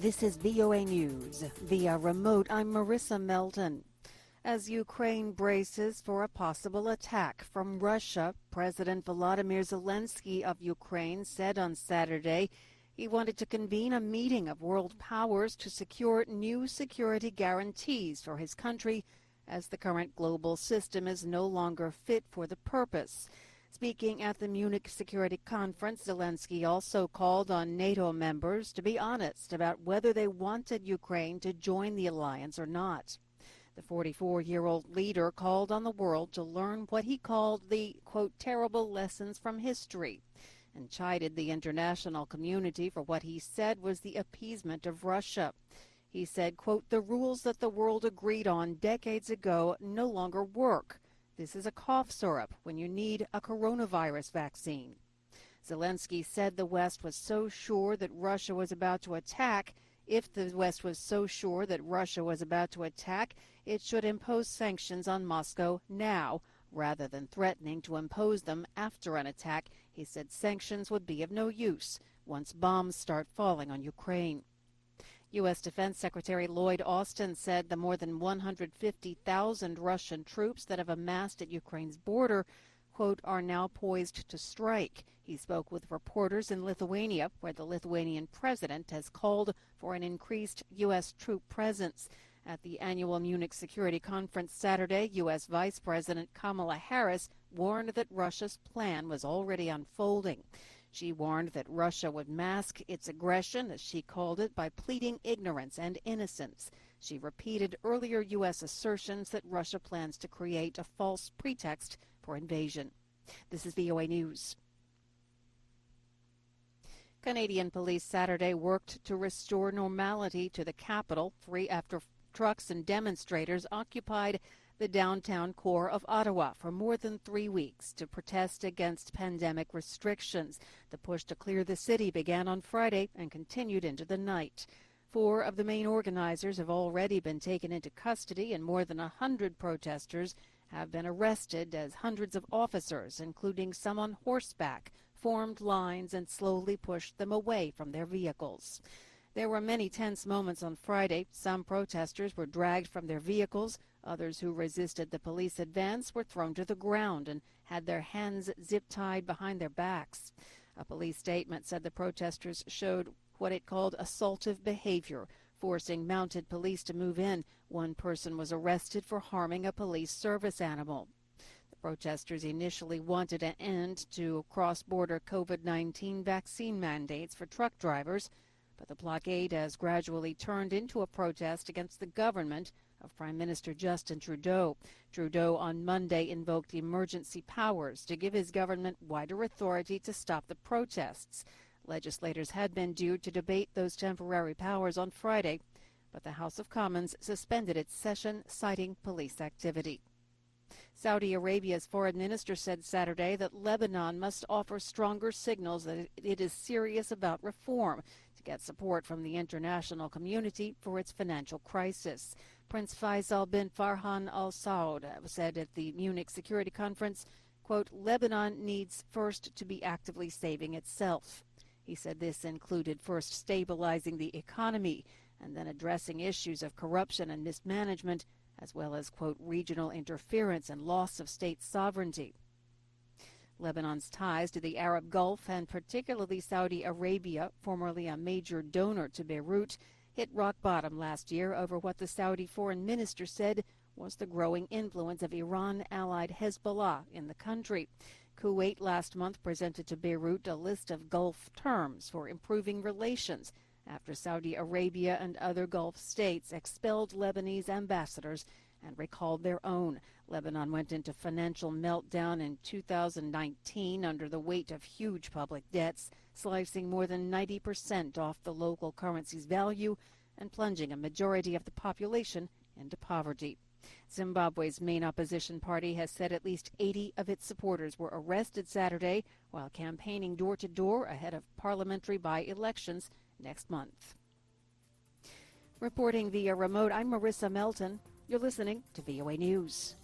This is VOA News. Via remote, I'm Marissa Melton. As Ukraine braces for a possible attack from Russia, President Volodymyr Zelensky of Ukraine said on Saturday he wanted to convene a meeting of world powers to secure new security guarantees for his country, as the current global system is no longer fit for the purpose. Speaking at the Munich Security Conference, Zelensky also called on NATO members to be honest about whether they wanted Ukraine to join the alliance or not. The 44-year-old leader called on the world to learn what he called the, quote, terrible lessons from history, and chided the international community for what he said was the appeasement of Russia. He said, quote, the rules that the world agreed on decades ago no longer work. This is a cough syrup when you need a coronavirus vaccine. Zelensky said the West was so sure that Russia was about to attack. If the West was so sure that Russia was about to attack, it should impose sanctions on Moscow now, rather than threatening to impose them after an attack. He said sanctions would be of no use once bombs start falling on Ukraine. U.S. Defense Secretary Lloyd Austin said the more than 150,000 Russian troops that have amassed at Ukraine's border, quote, are now poised to strike. He spoke with reporters in Lithuania, where the Lithuanian president has called for an increased U.S. troop presence. At the annual Munich Security Conference Saturday, U.S. Vice President Kamala Harris warned that Russia's plan was already unfolding. She warned that Russia would mask its aggression, as she called it, by pleading ignorance and innocence. She repeated earlier U.S. assertions that Russia plans to create a false pretext for invasion. This is VOA News. Canadian police Saturday worked to restore normality to the capital after trucks and demonstrators occupied the downtown core of Ottawa for more than 3 weeks to protest against pandemic restrictions. The push to clear the city began on Friday and continued into the night. 4 of the main organizers have already been taken into custody, and more than 100 protesters have been arrested as hundreds of officers, including some on horseback, formed lines and slowly pushed them away from their vehicles. There were many tense moments on Friday. Some protesters were dragged from their vehicles. Others who resisted the police advance were thrown to the ground and had their hands zip-tied behind their backs. A police statement said the protesters showed what it called assaultive behavior, forcing mounted police to move in. One person was arrested for harming a police service animal. The protesters initially wanted an end to cross-border COVID-19 vaccine mandates for truck drivers, but the blockade has gradually turned into a protest against the government of Prime Minister Justin Trudeau. Trudeau on Monday invoked emergency powers to give his government wider authority to stop the protests. Legislators had been due to debate those temporary powers on Friday, but the House of Commons suspended its session, citing police activity. Saudi Arabia's foreign minister said Saturday that Lebanon must offer stronger signals that it is serious about reform to get support from the international community for its financial crisis. Prince Faisal bin Farhan Al Saud said at the Munich Security Conference, quote, Lebanon needs first to be actively saving itself. He said this included first stabilizing the economy and then addressing issues of corruption and mismanagement, as well as, quote, regional interference and loss of state sovereignty. Lebanon's ties to the Arab Gulf, and particularly Saudi Arabia, formerly a major donor to Beirut, hit rock bottom last year over what the Saudi foreign minister said was the growing influence of Iran-allied Hezbollah in the country. Kuwait last month presented to Beirut a list of Gulf terms for improving relations after Saudi Arabia and other Gulf states expelled Lebanese ambassadors and recalled their own. Lebanon went into financial meltdown in 2019 under the weight of huge public debts, slicing more than 90% off the local currency's value and plunging a majority of the population into poverty. Zimbabwe's main opposition party has said at least 80 of its supporters were arrested Saturday while campaigning door-to-door ahead of parliamentary by-elections next month. Reporting via remote, I'm Marissa Melton. You're listening to VOA News.